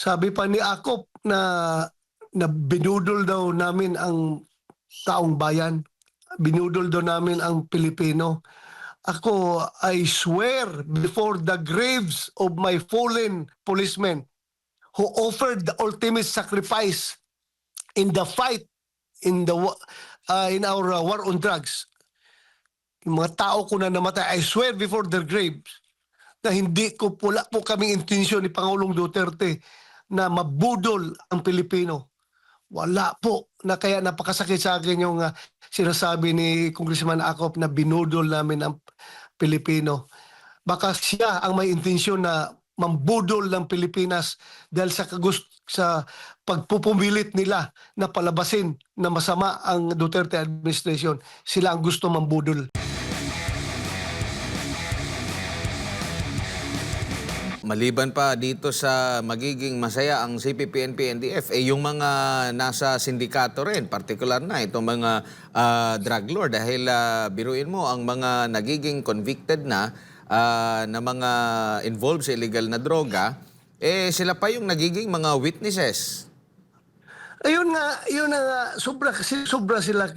Sabi pa ni Akop na binudol daw namin ang taong bayan. Binudol daw namin ang Pilipino. Ako, I swear before the graves of my fallen policemen who offered the ultimate sacrifice in the fight in our war on drugs. Yung mga tao ko na namatay, I swear before their graves na wala po kaming intensyon ni Pangulong Duterte na mabudol ang Pilipino. Wala po. Na kaya napakasakit sa akin yung sinasabi ni Congressman Acop na binudol namin ang Pilipino. Baka siya ang may intensyon na mambudol ng Pilipinas dahil sa pagpupumilit nila na palabasin na masama ang Duterte administration. Sila ang gusto mambudol. Maliban pa dito sa magiging masaya ang CPP-NP-NDF, yung mga nasa sindikato rin, particular na itong mga drug lord. Dahil biruin mo, ang mga nagiging convicted na mga involved sa illegal na droga, sila pa yung nagiging mga witnesses. Ayun nga, yun na nga, sobra sila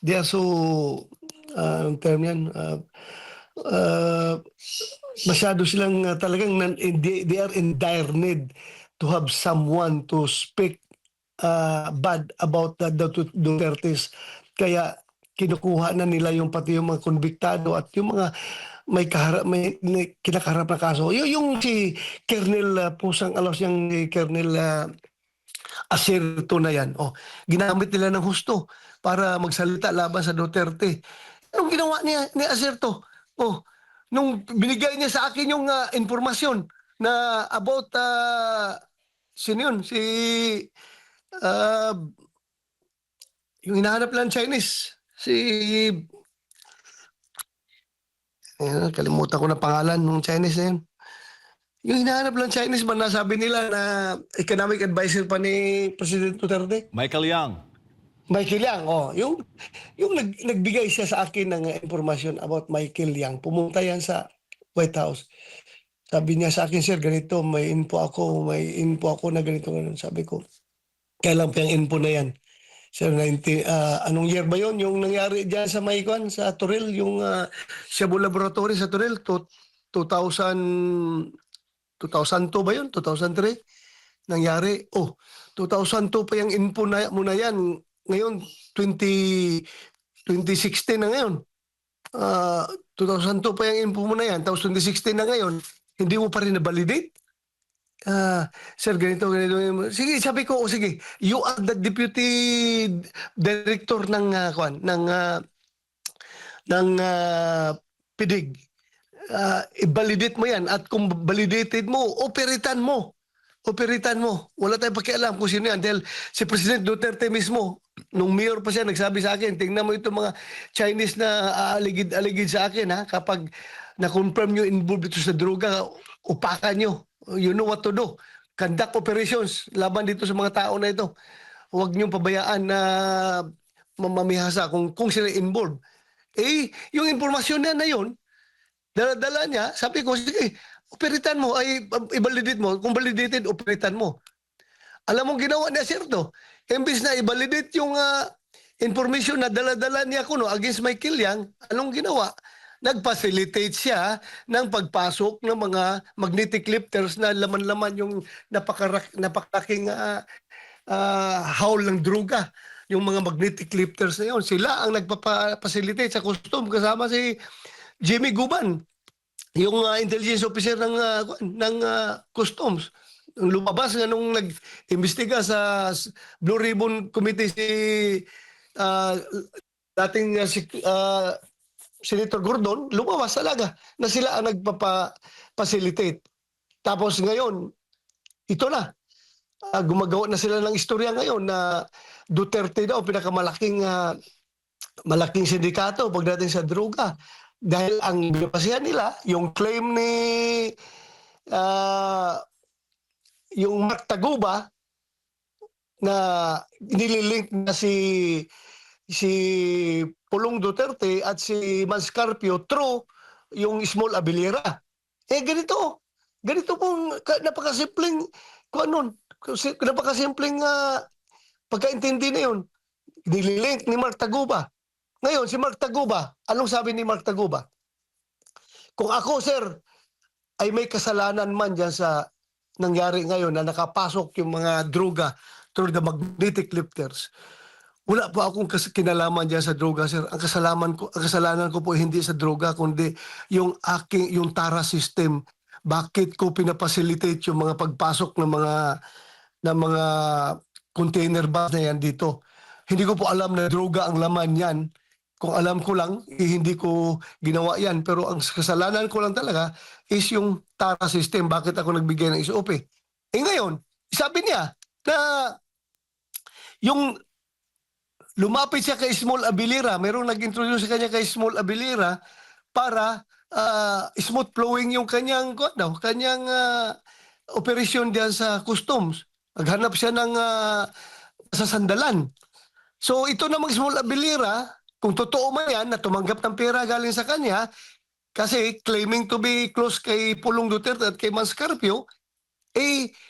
they are so, ang term yan, masyado silang talagang, they are in dire need to have someone to speak bad about the Dutertes. Kaya kinukuha na nila yung pati yung mga konbiktado at yung mga may kinakaharap na kaso. Yung si Colonel Pusang Alos, yung Colonel Acerto na yan. Ginamit nila ng husto para magsalita laban sa Duterte. Anong ginawa ni Acerto? Nung binigay niya sa akin yung informasyon na about sino yun? Uh, yung hinahanap lang Chinese. Kalimutan ko na pangalan ng Chinese na yun. Yung hinahanap lang Chinese ba, nasabi nila na economic advisor pa ni President Duterte? Michael Yang. Michael Yang, yung nagbigay siya sa akin ng informasyon about Michael Yang. Pumunta yan sa White House. Sabi niya sa akin, sir, ganito, may info ako na ganito. Sabi ko, kailan pa yung info na yan? Sir, anong year ba yon yung nangyari dyan sa Maykwan, sa Toril, yung Cebu Laboratory sa Toril, 2002 ba yun? 2003? Nangyari? 2002 pa yung info na muna yan. Ngayon, 2016 na ngayon. 2002 pa yung info mo na yan. Tapos 2016 na ngayon, hindi mo pa rin na-validate? Sir, ganito. Sige, sabi ko, sige, you are the deputy director ng PIDIG. I-validate mo yan. At kung validated mo, operitan mo. Wala tayong pakialam kung sino yan. Dahil si President Duterte mismo, nung mayor pa siya, nagsabi sa akin, tingnan mo itong mga Chinese na aaligid sa akin, ha? Kapag na-confirm nyo involved ito sa droga, upakan nyo. You know what to do. Conduct operations laban dito sa mga tao na ito. Huwag nyo pabayaan na mamamihasa kung sila involved. Yung impormasyon na yun, dala niya, sabi ko, sige, operitan mo, i-validate mo. Kung validated, operitan mo. Alam mo ginawa niya, sir, to? Imbis na i-validate yung information na dala-dala niya against Michael Yang, anong ginawa? Nag-facilitate siya ng pagpasok ng mga magnetic lifters na laman-laman yung napakalaking haul ng droga. Yung mga magnetic lifters na yun, sila ang nagpapacilitate sa custom kasama si Jimmy Guban, yung intelligence officer ng customs. Nung lumabas nga nung nag-imbestiga sa Blue Ribbon Committee si dating Senator Gordon, lumabas talaga na sila ang nagpapa-facilitate. Tapos ngayon, ito na. Gumagawa na sila ng istorya ngayon na Duterte daw pinakamalaking malaking sindikato pagdating sa droga. Dahil ang binapasihan nila, yung claim ni yung Mark Taguba na nililink na si Pulong Duterte at si Manscarpio through yung small abiliera. Ganito pong napakasimpleng kung ano, napakasimpleng pagkaintindi na yun. Nililink ni Mark Taguba. Ngayon, si Mark Taguba, anong sabi ni Mark Taguba? Kung ako, sir, ay may kasalanan man dyan sa nangyari ngayon na nakapasok yung mga droga through the magnetic lifters, wala po akong kinalaman diyan sa droga, sir. Ang kasalanan ko po hindi sa droga kundi yung TARA system. Bakit ko pinapacilitate yung mga pagpasok ng mga container bus na yan dito? Hindi ko po alam na droga ang laman yan. Kung alam ko lang, hindi ko ginawa yan. Pero ang kasalanan ko lang talaga is yung TARA system. Bakit ako nagbigay ng SOP? Ngayon, sabi niya na yung lumapit siya kay Small Abilira. Merong nag-introduce sa kanya kay Small Abilira para smooth flowing yung kanyang operasyon diyan sa customs. Naghanap siya ng sasandalan. So ito namang Small Abilira, kung totoo man yan na tumanggap ng pera galing sa kanya, kasi claiming to be close kay Pulong Duterte at kay Manscarpio,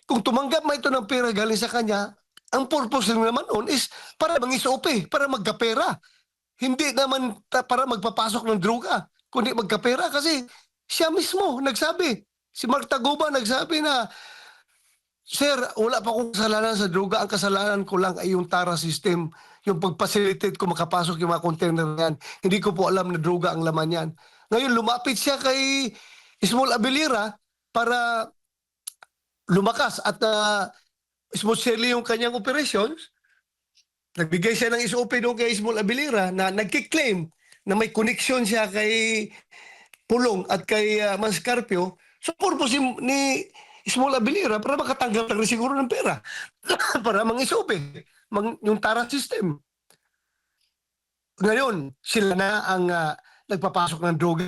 kung tumanggap man ito ng pera galing sa kanya, ang purpose lang naman noon is para mangisope, para magkapera. Hindi naman para magpapasok ng droga, kundi magkapera kasi siya mismo nagsabi. Si Mark Taguba nagsabi na, Sir, wala pa akong kasalanan sa droga. Ang kasalanan ko lang ay yung TARA system. Yung pag-facilitate ko makapasok yung mga container yan. Hindi ko po alam na droga ang laman yan. Ngayon, lumapit siya kay Small Abilira para lumakas at smooth sailing yung kanyang operations. Nagbigay siya ng SOP doon kay Small Abilira na nagkiklaim na may connection siya kay Pulong at kay Manscarpio. So purpose ni Small Abilira para makatanggap ng siguro ng pera para mang-SOP, yung TARA system. Ngayon, sila na ang nagpapasok ng droga.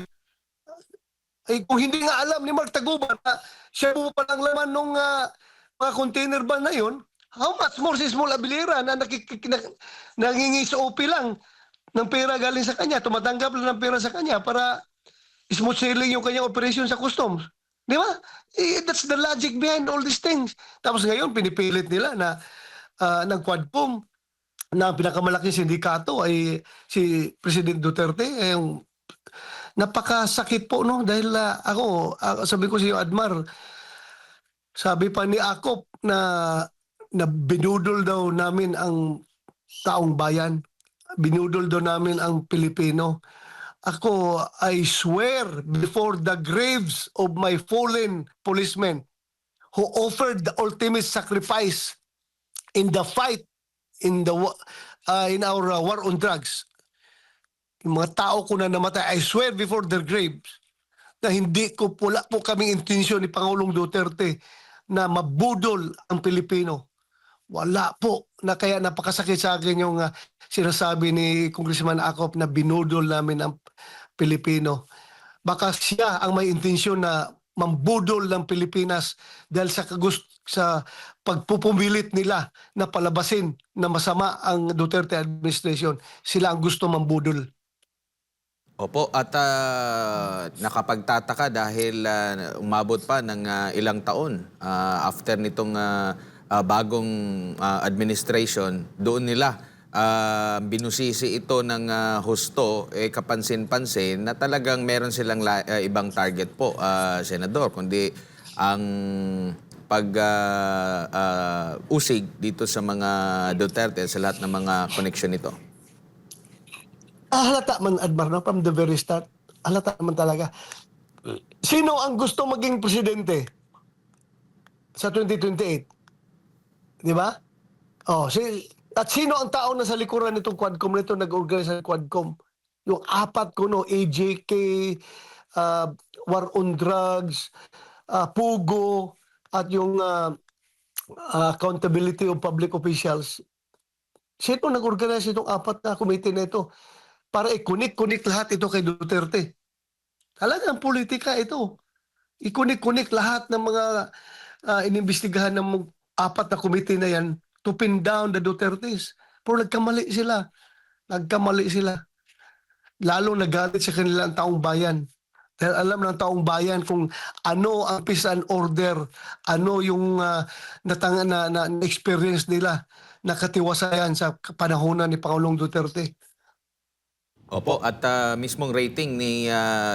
Kung hindi nga alam ni Mark Taguba na siya po palang laman nung mga container ba na yun, how much more si Small Abilira na nangingi-SOP lang ng pera galing sa kanya, tumatanggap lang ng pera sa kanya para smooth sailing yung kanyang operation sa customs. Di ba? That's the logic behind all these things. Tapos ngayon, pinipilit nila na ng Quadcom na pinakamalaking sindikato ay si President Duterte. Yung napakasakit po, no? Dahil sabi ko sa iyo, Admar, sabi pa ni Akop na binudol daw namin ang taong bayan. Binudol daw namin ang Pilipino. Ako, I swear before the graves of my fallen policemen who offered the ultimate sacrifice in the fight in our war on drugs. Yung mga tao ko na namatay, I swear before their graves na wala po kaming intensyon ni Pangulong Duterte na mabudol ang Pilipino. Wala po. Na kaya napakasakit sa akin yung sinasabi ni Congressman Acop na binudol namin ang Pilipino. Baka siya ang may intensyon na mambudol ng Pilipinas dahil sa pagpupumilit nila na palabasin na masama ang Duterte administration. Sila ang gusto mambudol. Opo, at nakapagtataka dahil umabot pa ng ilang taon after nitong bagong administration, doon nila binusisi ito ng husto, kapansin-pansin na talagang meron silang ibang target po, Senador, kundi ang usig dito sa mga Duterte sa lahat ng mga koneksyon nito. Halata man, Admar, no? From the very start, halata naman talaga. Sino ang gusto maging presidente sa 2028? Di ba? At sino ang tao na sa likuran nitong Quadcom nito, nag-organize ng Quadcom? Yung apat ko, no? AJK, War on Drugs, Pugo, at yung Accountability of Public Officials. Sino nag-organize itong apat na committee na ito? Para i-connect lahat ito kay Duterte. Talagang politika ito. I-connect lahat ng mga inimbestigahan ng apat na committee na yan to pin down the Dutertes. Pero nagkamali sila. Lalo nagalit sa kanila ang taong bayan. Dahil alam ng taong bayan kung ano ang peace and order, ano yung experience nila na katiwasayan sa panahonan ni Pangulong Duterte. Opo, at mismong rating ni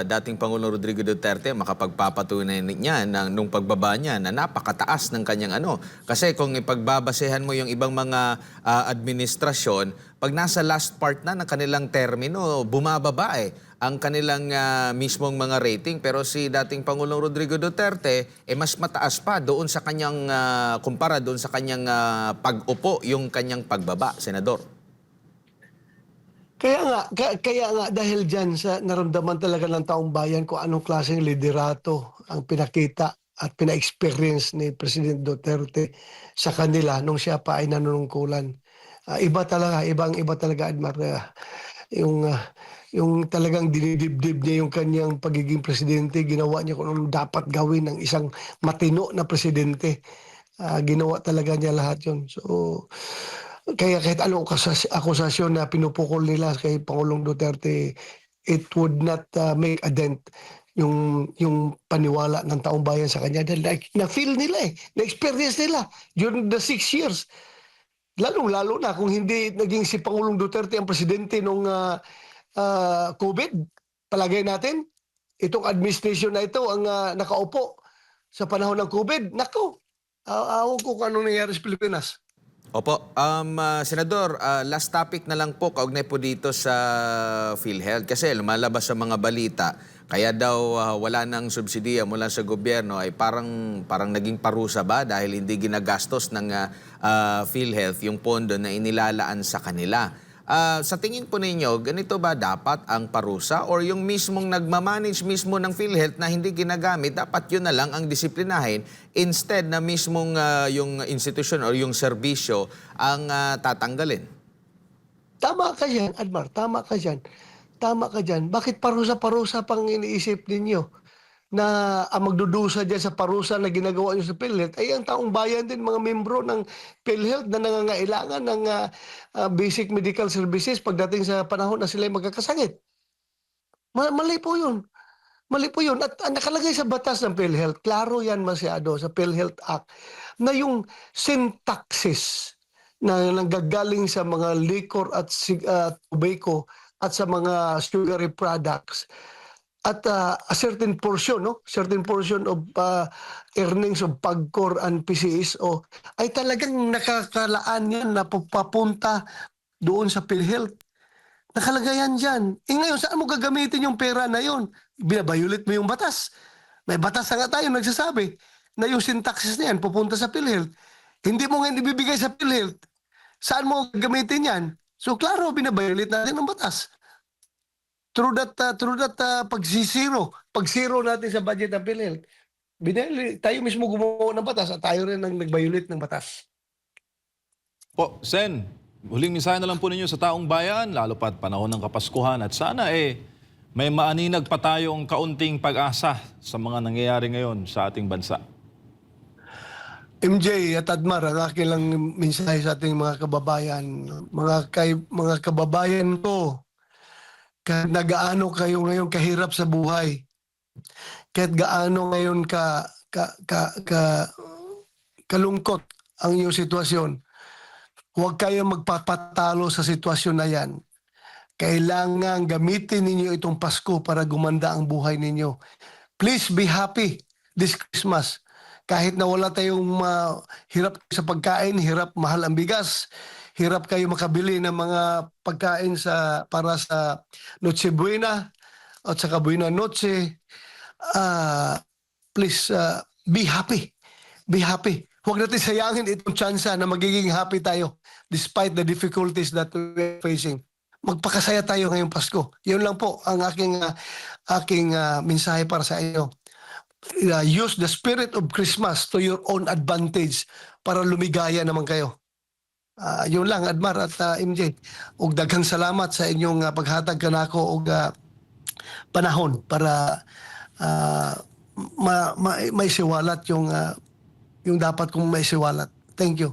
dating Pangulong Rodrigo Duterte makapagpapatunay niya nung pagbaba niya na napakataas ng kanyang ano. Kasi kung ipagbabasehan mo yung ibang mga administrasyon, pag nasa last part na ng kanilang termino, bumababa ang kanilang mismong mga rating. Pero si dating Pangulong Rodrigo Duterte, mas mataas pa doon sa kanyang, kumpara doon sa kanyang pag-upo, yung kanyang pagbaba, Senador. Kaya nga dahil diyan sa naramdaman talaga ng taong bayan kung anong klaseng liderato ang pinakita at pina-experience ni President Duterte sa kanila nung siya pa ay nanunungkulan. Iba talaga, ibang-iba talaga, Admar. Yung yung talagang dinidibdib niya yung kanyang pagiging presidente, ginawa niya kung anong dapat gawin ng isang matino na presidente. Ginawa talaga niya lahat yun. So, kaya kahit anong akusasyon na pinupukol nila kay Pangulong Duterte, it would not make a dent yung paniwala ng taong bayan sa kanya dahil na-feel nila na-experience nila during the 6 years. Lalong-lalo na kung hindi naging si Pangulong Duterte ang presidente nung COVID, palagay natin, itong administration na ito ang nakaupo sa panahon ng COVID. Nako, awan ko kung anong nangyari sa Pilipinas. Opo. Senador, last topic na lang po, kaugnay po dito sa PhilHealth. Kasi lumalabas sa mga balita, kaya daw wala nang subsidiya mula sa gobyerno ay parang naging parusa ba dahil hindi ginagastos ng PhilHealth yung pondo na inilalaan sa kanila. Sa tingin po ninyo, ganito ba dapat ang parusa or yung mismong nagmamanage mismo ng PhilHealth na hindi ginagamit, dapat yun na lang ang disiplinahin instead na mismong yung institution or yung serbisyo ang tatanggalin? Tama ka dyan, Admar, tama ka dyan. Tama ka dyan. Bakit parusa-parusa pang iniisip ninyo? Na ang magdudusa dyan sa parusa na ginagawa nyo sa PhilHealth ay ang taong bayan din, mga membro ng PhilHealth na nangangailangan ng basic medical services pagdating sa panahon na sila magkakasakit. Mali po yun. Mali po yun. At ang nakalagay sa batas ng PhilHealth, klaro yan masyado sa PhilHealth Act, na yung syntaxis na nanggagaling sa mga liquor at tobacco at sa mga sugary products at a certain portion, no? Certain portion of earnings of PAGCOR and PCSO ay talagang nakakalaan yan na papunta doon sa PhilHealth. Nakalagay yan dyan. Ngayon, saan mo gagamitin yung pera na yun? Binabayulit mo yung batas. May batas na nga tayo nagsasabi na yung syntaxis na yan pupunta sa PhilHealth. Hindi mo nga ibibigay sa PhilHealth. Saan mo gagamitin yan? So, klaro, binabayulit natin ang batas. Through that pag-zero natin sa budget ng PhilHealth, tayo mismo gumawa ng batas at tayo rin ang nag-violate ng batas. Po, Sen, huling mensahe na lang po ninyo sa taong bayan, lalo pat panahon ng Kapaskuhan at sana may maaninag pa tayong kaunting pag-asa sa mga nangyayari ngayon sa ating bansa. MJ at Admar, ang akin lang mensahe sa ating mga kababayan. Mga kababayan ko, kahit na gaano kayo ngayon kahirap sa buhay, kahit gaano ngayon kalungkot ang iyong sitwasyon, huwag kayong magpapatalo sa sitwasyon na yan. Kailangan gamitin ninyo itong Pasko para gumanda ang buhay ninyo. Please be happy this Christmas. Kahit na wala tayong hirap sa pagkain, hirap mahal ang bigas, hirap kayo makabili ng mga pagkain para sa Noche Buena at saka Buena Noche, please be happy. Be happy. Huwag natin sayangin itong tsansa na magiging happy tayo despite the difficulties that we're facing. Magpakasaya tayo ngayong Pasko. Yun lang po ang aking mensahe para sa inyo. Use the spirit of Christmas to your own advantage para lumigaya naman kayo. Yun lang, Admar at MJ. Ug daghang salamat sa inyong paghatag kanako og panahon para may siwalat yung dapat kong may siwalat. Thank you.